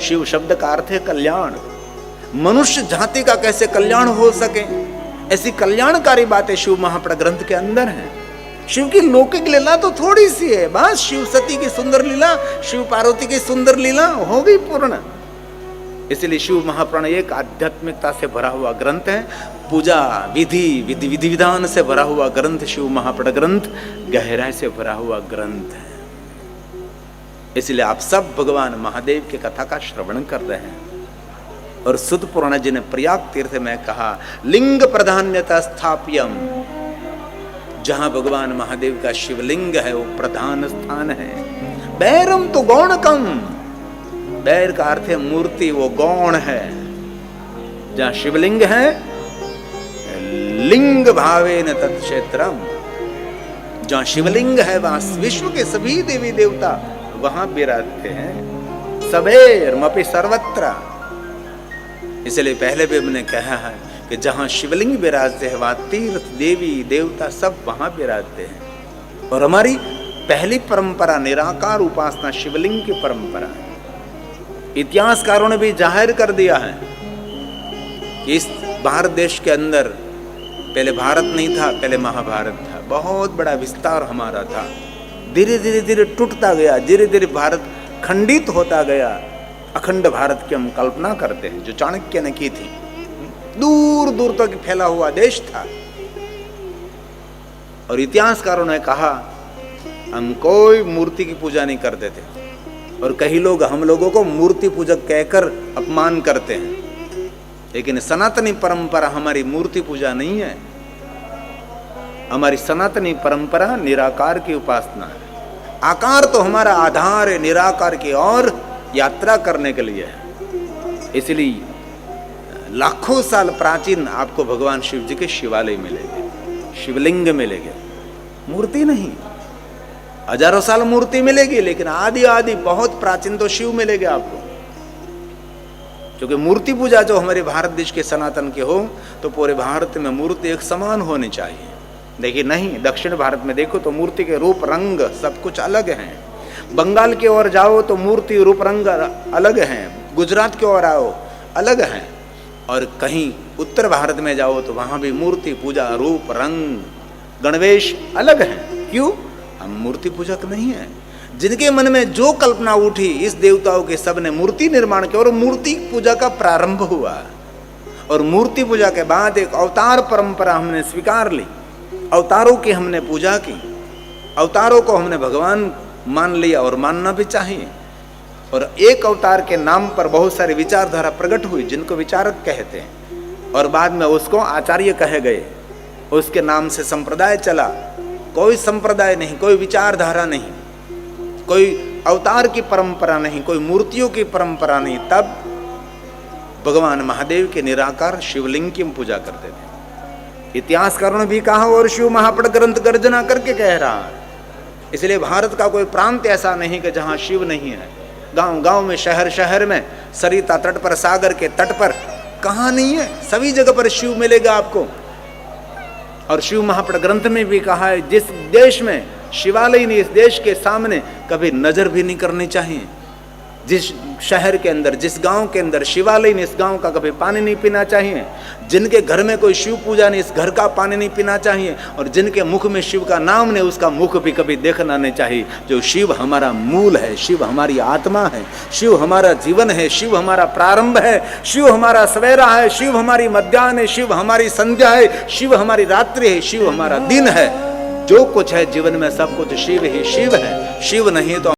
शिव शब्द का अर्थ है कल्याण। मनुष्य जाति का कैसे कल्याण हो सके, ऐसी कल्याणकारी बातें शिव महापड़ ग्रंथ के अंदर हैं। शिव की लौकिक लीला तो थोड़ी सी है, बस शिव सती की सुंदर लीला, शिव पार्वती की सुंदर लीला हो गई पूर्ण। इसलिए शिव महापुराण एक आध्यात्मिकता से भरा हुआ ग्रंथ है, पूजा विधि विधान से भरा हुआ ग्रंथ शिव महापड़ ग्रंथ, गहराई से भरा हुआ ग्रंथ है। इसलिए आप सब भगवान महादेव की कथा का श्रवण कर रहे हैं। और सुत पुराण जी ने प्रयाग तीर्थ में कहा, लिंग प्राधान्यता स्थाप्यम, जहां भगवान महादेव का शिवलिंग है वो प्रधान स्थान है। बैरम तो गौणकम, बैर का अर्थ है मूर्ति, वो गौण है। जहां शिवलिंग है, लिंग भावेन तत्क्षेत्रम, जहां शिवलिंग है वहां विश्व के सभी देवी देवता वहां विराजते हैं। सबेरमपि सर्वत्र, इसलिए पहले भी हमने कहा है कि जहां शिवलिंग विराजते हैं वहां तीर्थ देवी देवता सब वहां विराजते हैं। और हमारी पहली परंपरा निराकार उपासना शिवलिंग की परंपरा है। इतिहासकारों ने भी जाहिर कर दिया है कि इस भारत देश के अंदर पहले भारत नहीं था, पहले महाभारत था, बहुत बड़ा विस्तार हमारा था। धीरे धीरे धीरे टूटता गया, धीरे धीरे भारत खंडित होता गया। अखंड भारत की हम कल्पना करते हैं जो चाणक्य ने की थी। दूर दूर तक फैला हुआ देश था। और इतिहासकारों ने कहा हम कोई मूर्ति की पूजा नहीं करते थे, और कई लोग हम लोगों को मूर्ति पूजक कहकर अपमान करते हैं। लेकिन सनातनी परंपरा हमारी मूर्ति पूजा नहीं है। हमारी सनातनी परंपरा निराकार की उपासना है। आकार तो हमारा आधार है, निराकार की और यात्रा करने के लिए है। इसलिए लाखों साल प्राचीन आपको भगवान शिव जी के शिवालय मिलेंगे, शिवलिंग मिलेंगे, मूर्ति नहीं। हजारों साल मूर्ति मिलेगी, लेकिन आदि बहुत प्राचीन तो शिव मिलेगा आपको। क्योंकि मूर्ति पूजा जो हमारे भारत देश के सनातन के हो तो पूरे भारत में मूर्ति एक समान होनी चाहिए। देखिए नहीं, दक्षिण भारत में देखो तो मूर्ति के रूप रंग सब कुछ अलग हैं। बंगाल की ओर जाओ तो मूर्ति रूप रंग अलग हैं, गुजरात की ओर आओ अलग हैं, और कहीं उत्तर भारत में जाओ तो वहां भी मूर्ति पूजा रूप रंग गणवेश अलग हैं। क्यों? हम मूर्ति पूजक नहीं है। जिनके मन में जो कल्पना उठी, इस देवताओं के सब ने मूर्ति निर्माण किया और मूर्ति पूजा का प्रारंभ हुआ। और मूर्ति पूजा के बाद एक अवतार परंपरा हमने स्वीकार ली, अवतारों की हमने पूजा की, अवतारों को हमने भगवान मान लिया और मानना भी चाहिए। और एक अवतार के नाम पर बहुत सारी विचारधारा प्रकट हुई जिनको विचारक कहते हैं, और बाद में उसको आचार्य कहे गए। उसके नाम से संप्रदाय चला। कोई संप्रदाय नहीं, कोई विचारधारा नहीं, कोई अवतार की परंपरा नहीं, कोई मूर्तियों की परंपरा नहीं। तब भगवान महादेव के निराकार शिवलिंग की हम पूजा करते थे। इतिहासकारों ने भी कहा और शिव महापड़ ग्रंथ गर्जना करके कह रहा है। इसलिए भारत का कोई प्रांत ऐसा नहीं कि जहां शिव नहीं है। गांव गांव में, शहर शहर में, सरिता तट पर, सागर के तट पर, कहां नहीं है, सभी जगह पर शिव मिलेगा आपको। और शिव महापड़ ग्रंथ में भी कहा है जिस देश में शिवालय नहीं, इस देश के सामने कभी नजर भी नहीं करनी चाहिए। जिस शहर के अंदर, जिस गांव के अंदर शिवालय नहीं, इस गांव का कभी पानी नहीं पीना चाहिए। जिनके घर में कोई शिव पूजा नहीं, इस घर का पानी नहीं पीना चाहिए। और जिनके मुख में शिव का नाम नहीं, उसका मुख भी कभी देखना नहीं चाहिए। जो शिव हमारा मूल है, शिव हमारी आत्मा है, शिव हमारा जीवन है, शिव हमारा प्रारंभ है, शिव हमारा सवेरा है, शिव हमारी मध्याह्न है, शिव हमारी संध्या है, शिव हमारी रात्रि है, शिव हमारा दिन है। जो कुछ है जीवन में सब कुछ शिव ही शिव है। शिव नहीं तो